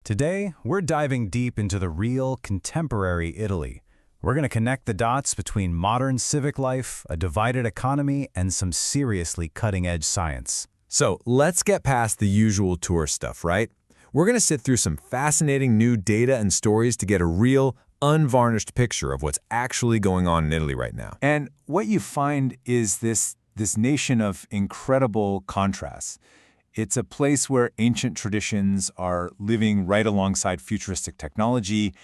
Today, we're diving deep into the real, contemporary Italy. We're going to connect the dots between modern civic life, a divided economy, and some seriously cutting-edge science. So let's get past the usual tourist stuff, right? We're going to sit through some fascinating new data and stories to get a real, unvarnished picture of what's actually going on in Italy right now. And what you find is this nation of incredible contrasts. It's a place where ancient traditions are living right alongside futuristic technology,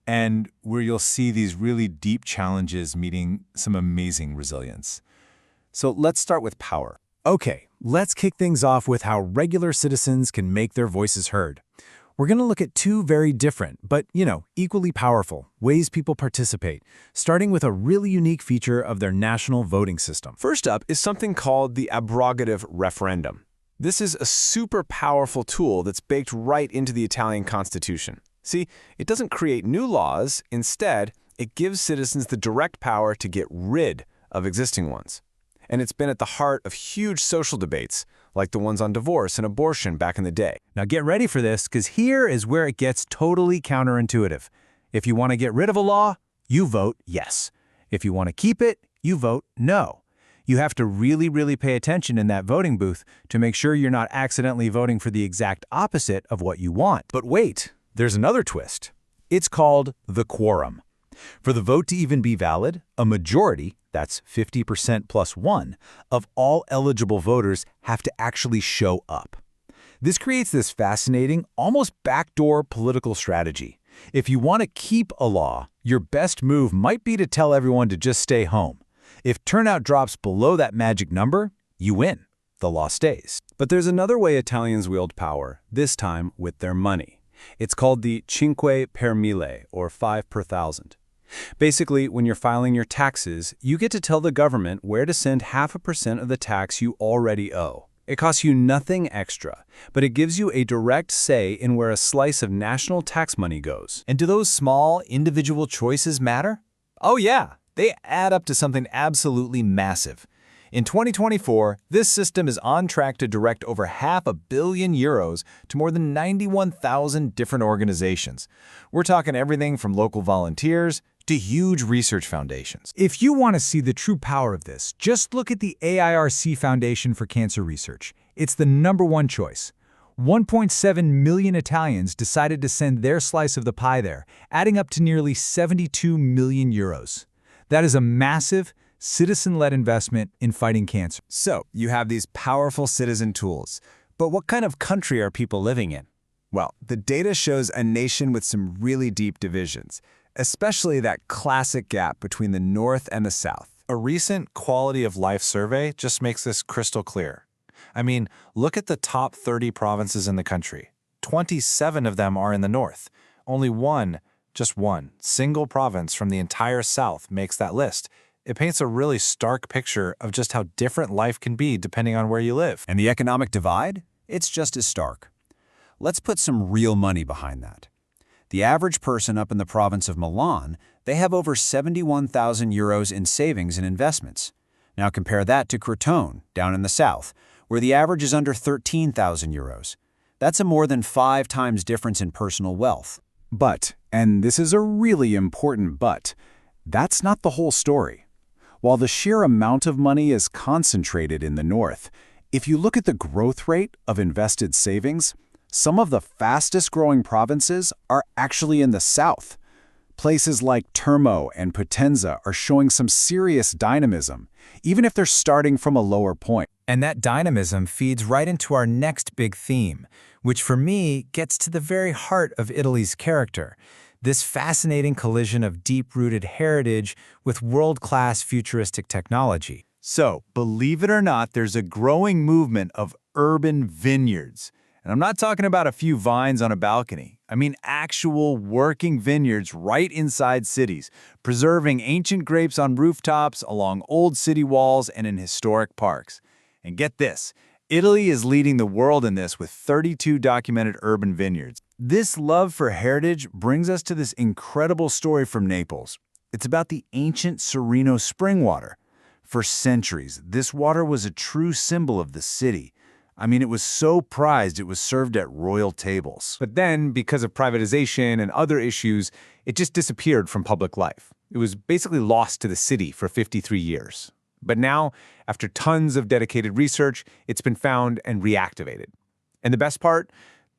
and where you'll see these really deep challenges meeting some amazing resilience. So let's start with power. Okay, let's kick things off with how regular citizens can make their voices heard. We're going to look at two very different, but, equally powerful ways people participate, starting with a really unique feature of their national voting system. First up is something called the abrogative referendum. This is a super powerful tool that's baked right into the Italian constitution. See, it doesn't create new laws. Instead, it gives citizens the direct power to get rid of existing ones. And it's been at the heart of huge social debates, like the ones on divorce and abortion back in the day. Now get ready for this, because here is where it gets totally counterintuitive. If you want to get rid of a law, you vote yes. If you want to keep it, you vote no. You have to really pay attention in that voting booth to make sure you're not accidentally voting for the exact opposite of what you want. But wait, there's another twist. It's called the quorum. For the vote to even be valid, a majority, that's 50% plus one, of all eligible voters have to actually show up. This creates this fascinating, almost backdoor political strategy. If you want to keep a law, your best move might be to tell everyone to just stay home. If turnout drops below that magic number, you win. The law stays. But there's another way Italians wield power, this time with their money. It's called the cinque per mille, or 5 per thousand. Basically, when you're filing your taxes, you get to tell the government where to send 0.5% of the tax you already owe. It costs you nothing extra, but it gives you a direct say in where a slice of national tax money goes. And do those small, individual choices matter? Oh yeah, they add up to something absolutely massive. In 2024, this system is on track to direct over €500 million to more than 91,000 different organizations. We're talking everything from local volunteers to huge research foundations. If you want to see the true power of this, just look at the AIRC Foundation for Cancer Research. It's the #1 choice. 1.7 million Italians decided to send their slice of the pie there, adding up to nearly €72 million. That is a massive, citizen-led investment in fighting cancer. So, you have these powerful citizen tools. But what kind of country are people living in? Well, the data shows a nation with some really deep divisions, especially that classic gap between the North and the South. A recent quality of life survey just makes this crystal clear. I mean, look at the top 30 provinces in the country. 27 of them are in the North. Only just one single province from the entire South makes that list. It paints a really stark picture of just how different life can be depending on where you live. And the economic divide? It's just as stark. Let's put some real money behind that. The average person up in the province of Milan, they have over €71,000 in savings and investments. Now compare that to Crotone, down in the south, where the average is under €13,000. That's a more than 5 times difference in personal wealth. But, and this is a really important but, that's not the whole story. While the sheer amount of money is concentrated in the north, if you look at the growth rate of invested savings, some of the fastest-growing provinces are actually in the south. Places like Termo and Potenza are showing some serious dynamism, even if they're starting from a lower point. And that dynamism feeds right into our next big theme, which for me gets to the very heart of Italy's character. This fascinating collision of deep-rooted heritage with world-class futuristic technology. So, believe it or not, there's a growing movement of urban vineyards. And I'm not talking about a few vines on a balcony. I mean actual working vineyards right inside cities, preserving ancient grapes on rooftops, along old city walls, and in historic parks. And get this, Italy is leading the world in this with 32 documented urban vineyards. This love for heritage brings us to this incredible story from Naples. It's about the ancient Sereno spring water. For centuries, this water was a true symbol of the city, I mean, it was so prized it was served at royal tables. But then, because of privatization and other issues, it just disappeared from public life. It was basically lost to the city for 53 years. But now, after tons of dedicated research, it's been found and reactivated. And the best part?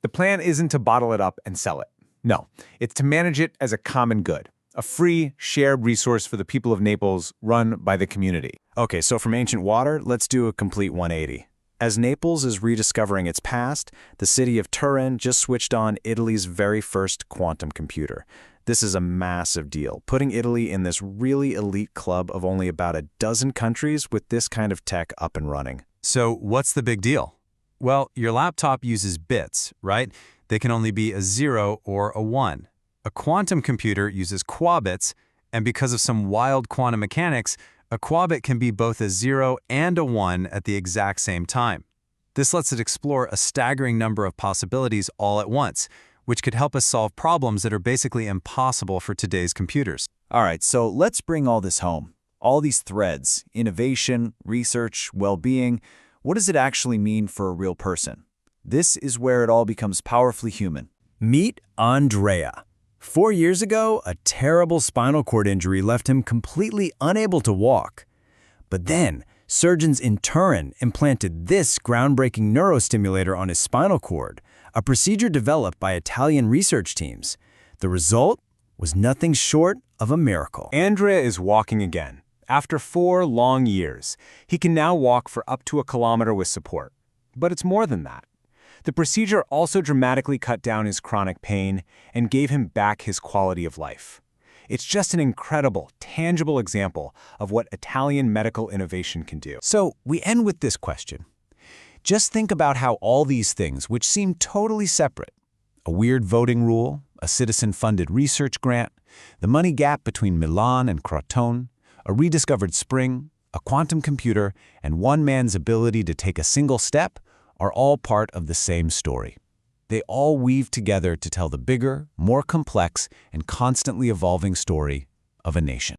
The plan isn't to bottle it up and sell it. No, it's to manage it as a common good, a free, shared resource for the people of Naples run by the community. Okay, so from ancient water, let's do a complete 180. As Naples is rediscovering its past, the city of Turin just switched on Italy's very first quantum computer. This is a massive deal, putting Italy in this really elite club of only about a dozen countries with this kind of tech up and running. So what's the big deal? Well, your laptop uses bits, right? They can only be a 0 or a 1. A quantum computer uses qubits, and because of some wild quantum mechanics, a qubit can be both a 0 and a 1 at the exact same time. This lets it explore a staggering number of possibilities all at once, which could help us solve problems that are basically impossible for today's computers. All right, so let's bring all this home. All these threads, innovation, research, well-being, what does it actually mean for a real person? This is where it all becomes powerfully human. Meet Andrea. 4 years ago, a terrible spinal cord injury left him completely unable to walk. But then, surgeons in Turin implanted this groundbreaking neurostimulator on his spinal cord, a procedure developed by Italian research teams. The result was nothing short of a miracle. Andrea is walking again. After 4 long years, he can now walk for up to 1 kilometer with support. But it's more than that. The procedure also dramatically cut down his chronic pain and gave him back his quality of life. It's just an incredible, tangible example of what Italian medical innovation can do. So we end with this question. Just think about how all these things, which seem totally separate, a weird voting rule, a citizen-funded research grant, the money gap between Milan and Crotone, a rediscovered spring, a quantum computer, and one man's ability to take a single step, are all part of the same story. They all weave together to tell the bigger, more complex, and constantly evolving story of a nation.